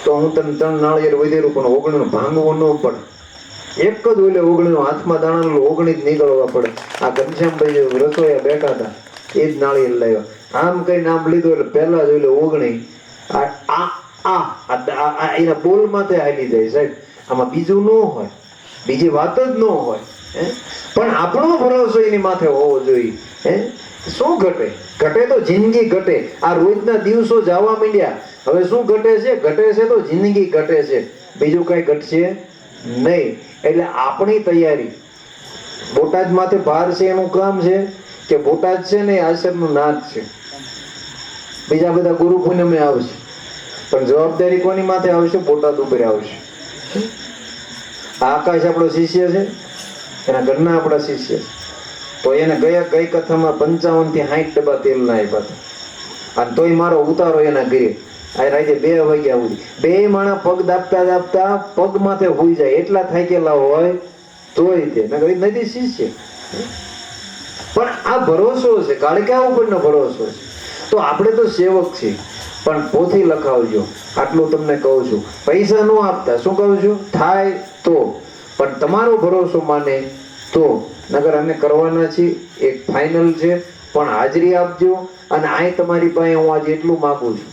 તો હું તને 3 નાળિયેર વધેરું, પણ ઓગણીનો ભાંગવો ન પડે. એક જ ઓલે ઓગણીનો હાથમાં દાણા, ઓગણી જ નીકળવા પડે. આ ઘનશ્યામભાઈ રસોઈયા બેઠા હતા, એ જ નાળિયેર લાવ્યા. આમ કઈ નામ લીધું એટલે પહેલા જ ઓલે ઓગણી એના બોલ માથે હાલી જાય સાહેબ. આમાં બીજું ન હોય, બીજી વાત જ ન હોય. પણ આપણો ભરોસો એની માથે હોવો જોઈએ. શું ઘટે? ઘટે તો જિંદગી ઘટે. આ રોજના દિવસો જવા માંડ્યા, હવે શું ઘટે છે? ઘટે છે તો જિંદગી ઘટે છે, બીજું કઈ ઘટશે નહીં. એટલે આપણી તૈયારી. બોટાદ માથે ભાર છે, એનું કામ છે કે બોટાદ છે ને આશ્રમનું નાક છે. બીજા બધા ગુરુ પૂનમે આવશે, પણ જવાબદારી કોની માથે આવશે? બોટાદ ઉપર આવશે. આકાશ આપણો શિષ્ય છે, એના ઘરના આપણા શિષ્ય છે. તો એને ગઈ કથામાં 55 થી 60 ડબ્બા તેલના આપ્યા હતા, અને તોય મારો ઉતારો એના ઘરે આ રાતે 2 વાગ્યા સુધી. 2 માણા પગ દાબતા દાબતા પગ માથે હોઈ જાય, એટલા થાકેલા હોય તોય તે નથી શિષ્ય. પણ આ ભરોસો છે, કાળકા ઉપરનો ભરોસો છે. તો આપણે તો સેવક છીએ, પણ પોથી લખાવજો. આટલું તમને કહું છું. પૈસા ન આપતા. શું કહું છું? થાય તો, પણ તમારો ભરોસો માને તો. નગર અમે કરવાના છીએ, એક ફાઇનલ છે, પણ હાજરી આપજો. અને આ તમારી પાસે હું આજે એટલું માંગુ છું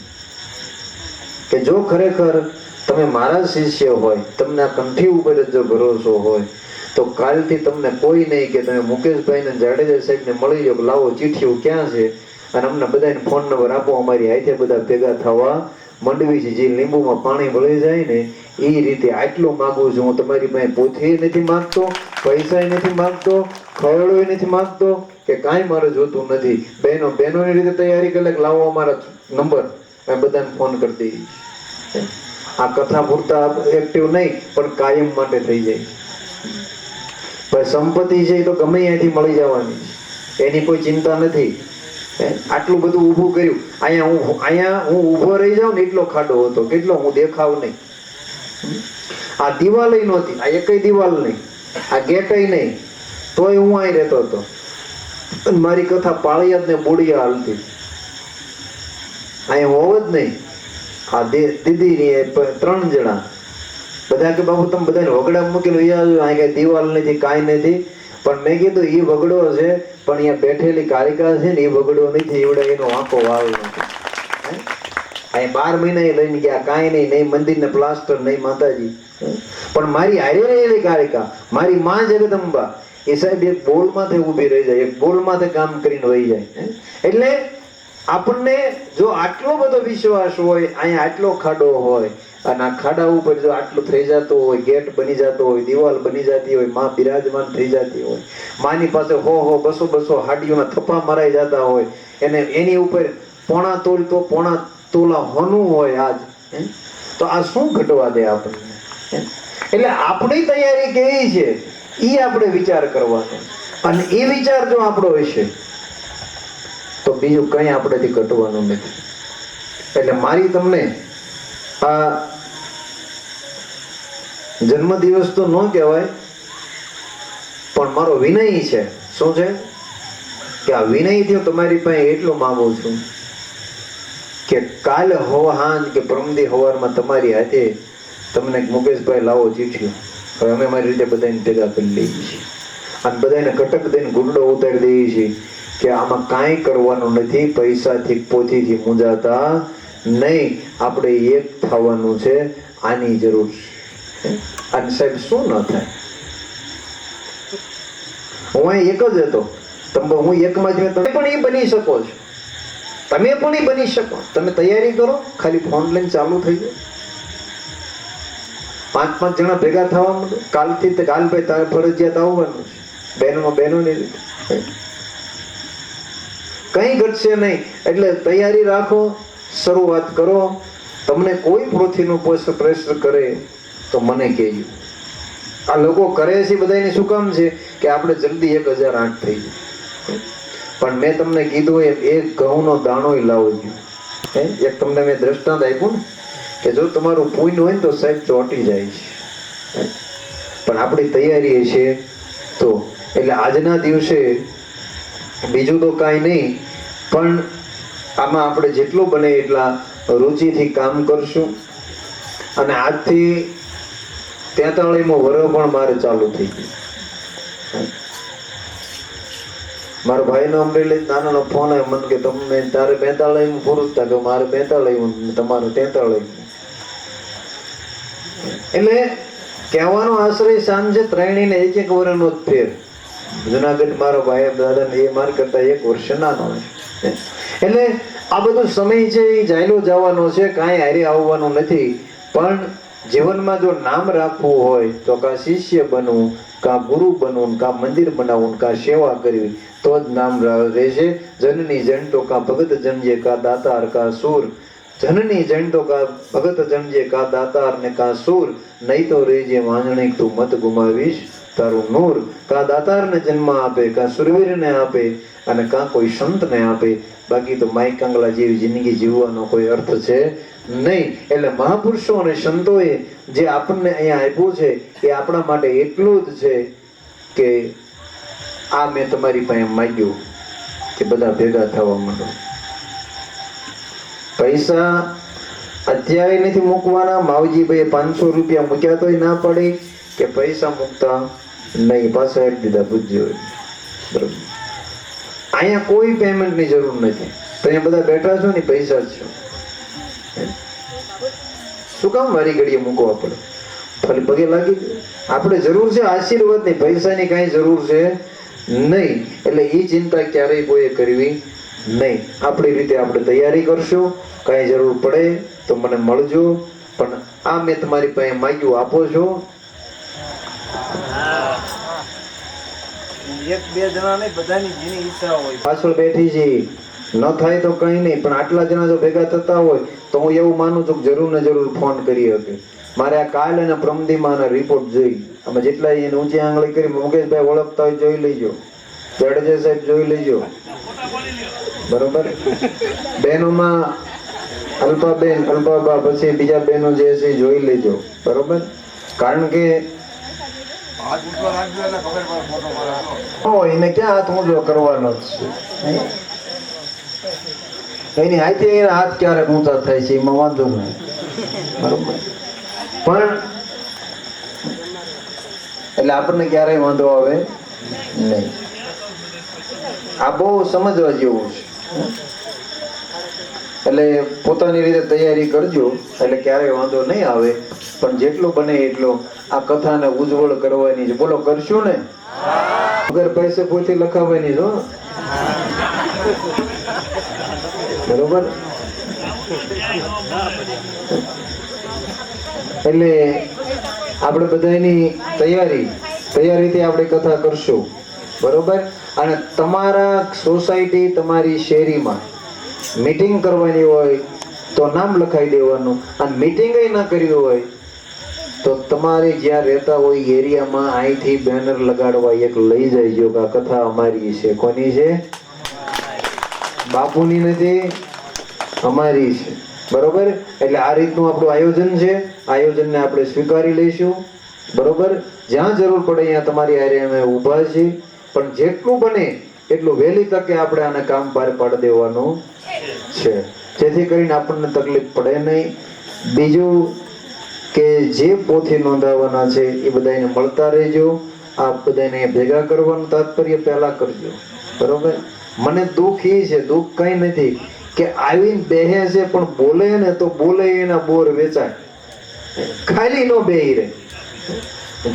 કે જો ખરેખર તમે મારા શિષ્ય હોય, તમને આ કંઠી ઉપર જ જો ભરોસો હોય, તો કાલથી તમને કોઈ નહીં કે તમે મુકેશભાઈને જાડેજા સાહેબને મળી જાઓ, લાવો ચીઠીઓ ક્યાં છે, અને અમને બધાને ફોન નંબર આપો, અમારી હાથે બધા ભેગા થવા મંડવી છે. જે લીંબુમાં પાણી ભળી જાય ને એ રીતે આટલું માંગુ છું. હું તમારી પાસે પોથી નથી માંગતો, પૈસા નથી માંગતો, ખરડો નથી માંગતો, કે કાંઈ મારે જોતું નથી. બહેનોની રીતે તૈયારી કરે કે લાવો અમારા નંબર, મેં બધાને ફોન કરી દઈએ. આ કથા પૂરતા એક્ટિવ નહીં, પણ કાયમ માટે થઈ જાય. પણ સંપત્તિ છે તો ગમે ત્યાંથી મળી જવાની, એની કોઈ ચિંતા નથી. આટલું બધું ઊભું કર્યું. અહીંયા હું ઊભો રહી જાઉં ને એટલો ખાડો હતો, કેટલો હું દેખાવ નહીં. આ દિવાલ નહોતી, આ એકય દિવાલ નહીં, આ ગેટ નહીં, તોય હું અહીં રહેતો હતો. મારી કથા પાળિયાદ ને બોડિયા હાલતી. અહીંયા હોવ જ નહીં. આ દીદી 3 જણા બધા કે બાબુ તમે બધાને વગડા મૂકેલું, અહીંયા કઈ દિવાલ નથી, કાંઈ નથી. પણ મેં કીધું એ વગડો છે, પણ અહીંયા બેઠેલી કાલિકા છે ને એ વગડો નથી, એવડે એનો આંખો વાવ નથી. અહીં 12 મહિના લઈને ગયા, કાંઈ નહીં, નહીં મંદિર ને પ્લાસ્ટર, નહીં માતાજી. પણ મારી હારે રહેલી કાલિકા, મારી માં જગદંબા, એ સાહેબ એક બોલ માથે ઊભી રહી જાય, એક બોલ માથે કામ કરીને વહી જાય. એટલે આપણને જો આટલો બધો વિશ્વાસ હોય, અહીંયા આટલો ખાડો હોય, અને આ ખાડા ઉપર જો આટલું થઈ જતો હોય, ગેટ બની જતો હોય, દિવાલ બની જતી હોય, માં બિરાજમાન થઈ જતી હોય, માની પાસે 100-200 હાડીઓના થપ્પા મરાઈ જતા હોય, એને એની ઉપર પોણા તોલ તો પોણા તોલા હોનું હોય આજ, તો આ શું ઘટવા દે આપણને? એટલે આપણી તૈયારી કેવી છે એ આપણે વિચાર કરવાનો, અને એ વિચાર જો આપણો હશે તો બીજું કંઈ આપણેથી ઘટવાનું નથી. એટલે મારી તમને આ જન્મદિવસ તો ન કહેવાય, પણ મારો વિનય છે. શું છે કે આ વિનયથી તમારી પાસે એટલું માંગુ છું કે કાલે હાંજ કે પરમદી સવારમાં તમારી હાથે તમને મુકેશભાઈ લાવો ચીઠ્યું. હવે અમે મારી રીતે બધાને ભેગા કરી લઈએ છીએ, અને બધાને કટક દઈને ગુંડો ઉતારી દઈએ છીએ કે આમાં કાંઈ કરવાનું નથી, પૈસાથી પોથીથી મૂંઝાતા નહીં, આપણે એક થવાનું છે, આની જરૂર છે. અને સાહેબ શું ન થાય, હું અહીં એક જ હતો, હું એકમાં જ, તમે પણ એ બની શકો છો, તમે પણ એ બની શકો. તમે તૈયારી કરો, ખાલી ફોન લઈને ચાલુ થઈ જાય, 5 જણા ભેગા થવા માંડો. કાલથી કાલ ભાઈ તારે ફરજિયાત આવવાનું છે, બહેનોની રીતે કઈ ઘટશે નહીં. એટલે તૈયારી રાખો, શરૂઆત કરો. તમને કોઈ પોથીનું પ્રેશર કરે તો મને કહેજો. આ લોકો કરે છે બધાને શું કામ છે કે આપણે જલ્દી 1008 થઈ જાય. પણ મેં તમને કીધું એમ એક ઘઉંનો દાણો લાવજો. એક તમને મેં દ્રષ્ટાંત આપ્યું ને કે જો તમારું પુણ્ય હોય ને તો સાહેબ ચોંટી જાય છે, પણ આપણી તૈયારી છે તો. એટલે આજના દિવસે બીજું તો કાંઈ નહીં, પણ આમાં આપણે જેટલું બને એટલા રુચિથી કામ કરશું. અને આજથી 43મો વર્ષ પણ મારે ચાલુ થઈ ગયું. મારા ભાઈનો અમરેલી નાનાનો ફોન આવ્યો મને કે તમને તારે 42 પૂરું થાય, કે મારે 42, તમારું 43. એટલે કહેવાનો આશ્રય સાંજે ત્રણેયને 1 વર્ષનો જ ફેર. જુનાગઢ મારો ભાઈ દાદા એ માર કરતા 1 વર્ષ નાનો છે. એટલે આ બધો સમય છે એ જાયલો જવાનો છે, કાંઈ હારે આવવાનું નથી. પણ જીવનમાં જો નામ રાખવું હોય તો કા શિષ્ય બનવું, કા ગુરુ બનવું, કા મંદિર બનાવવું, કા સેવા કરવી, તો જ નામ રહેશે. જનની જન તો કા ભગત જનજે, કા દાતાર કા સૂર. જનની જન તો કા ભગત જનજે, કા દાતાર ને કા સૂર. નહીં તો રેજે વાંજણી તું મત ગુમાવીશ તારું નૂર. કા દાતારને જન્મ આપે, કા સુરવીરને આપે, અને કા કોઈ સંતને આપે. બાકી તો માઈ કાંગલા જેવી જિંદગી જીવવાનો કોઈ અર્થ છે નહીં. એટલે મહાપુરુષો અને સંતોએ જે આપણને અહીંયા આપ્યું છે એ આપણા માટે એટલું જ છે કે આ મેં તમારી પાસે માંગ્યું કે બધા ભેગા થવા માંડો. પૈસા અત્યારે નથી મૂકવાના. માવજીભાઈ 500 રૂપિયા મૂક્યા તોય ના પડી કે પૈસા મૂકતા નહીં, પાછા આપી દીધા. પૂછજો બરોબર. અહીંયા કોઈ પેમેન્ટની જરૂર નથી. તો અહીંયા બધા બેઠા છો ને પૈસા જ છો. શું કામ વારી ઘડીએ મૂકવા પડે? ખાલી પગે લાગી આપણે જરૂર છે આશીર્વાદની, પૈસાની કાંઈ જરૂર છે નહીં. એટલે એ ચિંતા ક્યારેય કોઈએ કરવી નહીં. આપણી રીતે આપણે તૈયારી કરશું. કાંઈ જરૂર પડે તો મને મળજો. પણ આ મેં તમારી પાસે માંગ્યું, આપો છો. 1-2 જણા નહીં, બધાની જેની ઈચ્છા હોય. પાછળ બેઠી છે, ન થાય તો કઈ નહીં, પણ આટલા જણા જો ભેગા થતા હોય તો હું એવું માનું છું કે જરૂર ને જરૂર ફોન કરી શકે. મારે આ કાલ અને પ્રમદીમાં રિપોર્ટ જોઈ. અમે જેટલા એને ઊંચી આંગળી કરી, મુકેશભાઈ ઓળખતા હોય જોઈ લેજો, જાડેજા સાહેબ જોઈ લેજો, બરોબર. બહેનોમાં અલ્પાબેન, અલ્પાબા, પછી બીજા બહેનો જે છે જોઈ લેજો, બરોબર. કારણ કે એને ક્યાં હાથ ઊંચો કરવાનો છે, એની હાથ ક્યારેક ઊંચા થાય છે, એમાં વાંધો નહીં, બરોબર. પણ એટલે આપણને ક્યારેય વાંધો આવે નહીં. આ બહુ સમજવા જેવું છે. એટલે પોતાની રીતે તૈયારી કરજો, એટલે ક્યારેય વાંધો નહીં આવે. પણ જેટલું બને એટલું આ કથાને ઉજ્જવળ કરવાની છે. બોલો, કરશું ને? વગર પૈસે પોથી લખાવવાની છો, બરોબર. એટલે આપણે બધાની તૈયારીથી આપણે કથા કરશું, બરોબર. અને તમારા સોસાયટી, તમારી શેરીમાં મીટિંગ કરવાની હોય તો નામ લખાઈ દેવાનું. અને મીટિંગ ના કરવી હોય તો તમારે જ્યાં રહેતા હોય એરિયામાં અહીંથી બેનર લગાડવા એક લઈ જઈજો કે આ કથા અમારી છે. કોની છે? બાપુની નથી, અમારી છે, બરોબર. એટલે આ રીતનું આપણું આયોજન છે. આયોજનને આપણે સ્વીકારી લઈશું, બરોબર. જ્યાં જરૂર પડે અહીંયા તમારી હારે અમે ઊભા છીએ. પણ જેટલું બને એટલું વહેલી તકે આપણે આને કામ પાર પાડી દેવાનું છે, જેથી કરીને આપણને તકલીફ પડે નહીં. બીજું કે જે પોથી નોંધાવવાના છે એ બધાને મળતા રહેજો. આ બધાને ભેગા કરવાનું તાત્પર્ય પહેલા કરજો, બરોબર. મને દુઃખ એ છે, દુઃખ કઈ નથી કે આવીને બેહે છે પણ બોલે ને તો બોલે એના બોર વેચાય, ખાલી નો બેહી રહે.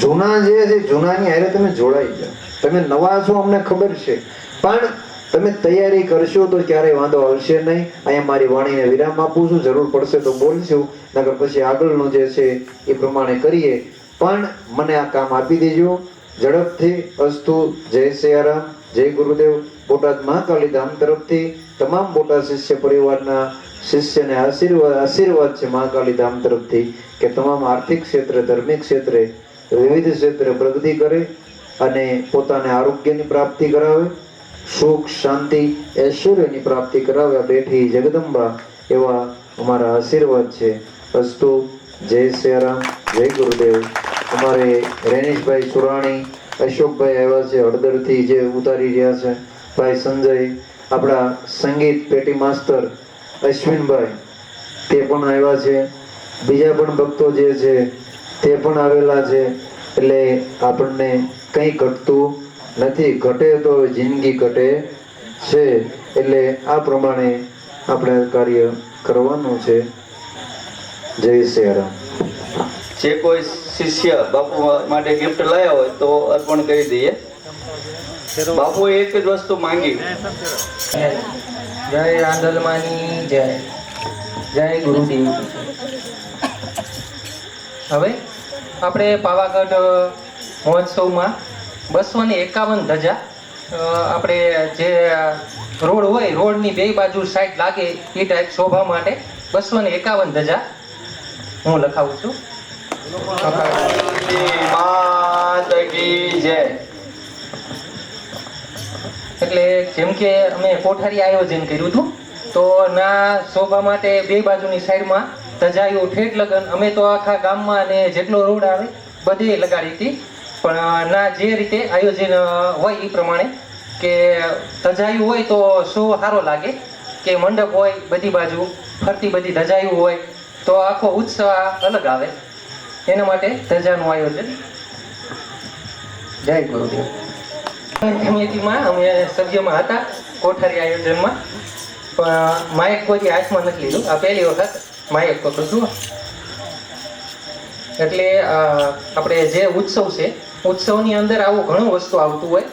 જૂના જે છે જૂનાની હારે તમે જોડાઈ જાઓ. તમે નવા છો અમને ખબર છે, પણ તમે તૈયારી કરશો તો ક્યારેય વાંધો આવશે નહીં. અહીંયા મારી વાણીને વિરામ આપું છું, જરૂર પડશે તો બોલશું, નકર પછી આગળનું જે છે એ પ્રમાણે કરીએ. પણ મને આ કામ આપી દેજો ઝડપથી. અસ્તુ. જય સિયારામ, જય ગુરુદેવ. બોટાદ મહાકાળી ધામ તરફથી તમામ બોટાદ શિષ્ય પરિવારના શિષ્યને આશીર્વાદ છે મહાકાળી ધામ તરફથી કે તમામ આર્થિક ક્ષેત્રે, ધાર્મિક ક્ષેત્રે, વિવિધ ક્ષેત્રે પ્રગતિ કરે અને પોતાને આરોગ્યની પ્રાપ્તિ કરાવે, સુખ શાંતિ ઐશ્વર્યની પ્રાપ્તિ કરાવે. બેઠી જગદંબા એવા અમારા આશીર્વાદ છે. અસ્તુ. જય સિયારામ, જય ગુરુદેવ. અમારે રેનીશભાઈ સુરાણી, અશોકભાઈ આવ્યા છે હળદરથી, જે ઉતારી રહ્યા છે. ભાઈ સંજય, આપણા સંગીત પેટી માસ્ટર અશ્વિનભાઈ તે પણ આવ્યા છે. બીજા પણ ભક્તો જે છે તે પણ આવેલા છે. એટલે આપણને કંઈ ઘટતું નથી. ઘટે તો જિંદગી ઘટે છે. એટલે આ પ્રમાણે આપણે કાર્ય કરવાનું છે. જય સિયારામ. જે કોઈ શિષ્ય બાપુ માટે ગિફ્ટ લાવ્યા હોય તો અર્પણ કરી દઈએ. બાપુએ એક જ વસ્તુ માંગી. જય આંદલમાની જય, જય ગુરુદેવ. હવે આપણે પાવાગઢ મહોત્સવમાં 251 ધજા, આપણે જે રોડ હોય રોડની બે બાજુ સાઈડ લાગે એ ટાઈપ શોભા માટે 251 ધજા હું લખાવું છું. માતા કી જય. એટલે જેમ કે અમે કોઠારી આયોજન કર્યું હતું તો ના શોભા માટે બે બાજુની સાઈડમાં ધજાયું ઠેઠ લગન અમે તો આખા ગામમાં અને જેટલો રોડ આવે બધે લગાડી હતી. પણ ના જે રીતે આયોજન હોય એ પ્રમાણે કે ધજાયું હોય તો શો સારો લાગે, કે મંડપ હોય બધી બાજુ ફરતી બધી ધજાયું હોય તો આખો ઉત્સાહ અલગ આવે. એના માટે ધજાનું આયોજન. જય ગુરુદેવ. કમિટીમાં અમે સભ્યમાં હતા કોઠારી આયોજનમાં, પણ માયક કોઈ હાથમાં નથી લીધું. આ પહેલી વખત માયક પકડું છું. એટલે આપણે જે ઉત્સવ છે ઉત્સવની અંદર આવું ઘણું વસ્તુ આવતું હોય,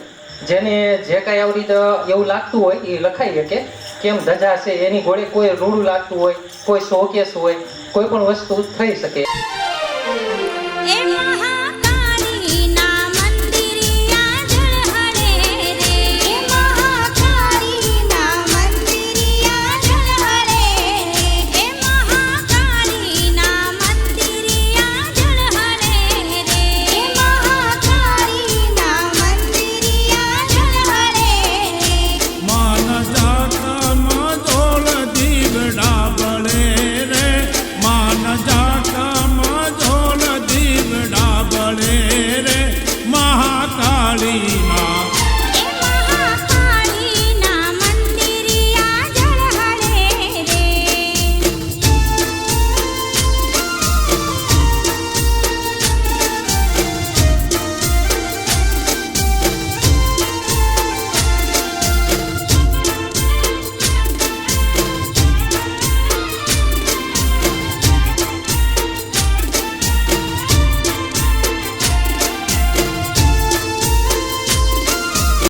જેને જે કાંઈ આવી રીતે એવું લાગતું હોય એ લખાઈ શકે. કેમ ધજા છે એની ઘોડે કોઈ રૂડું લાગતું હોય, કોઈ શોકેસ હોય, કોઈ પણ વસ્તુ થઈ શકે. એમ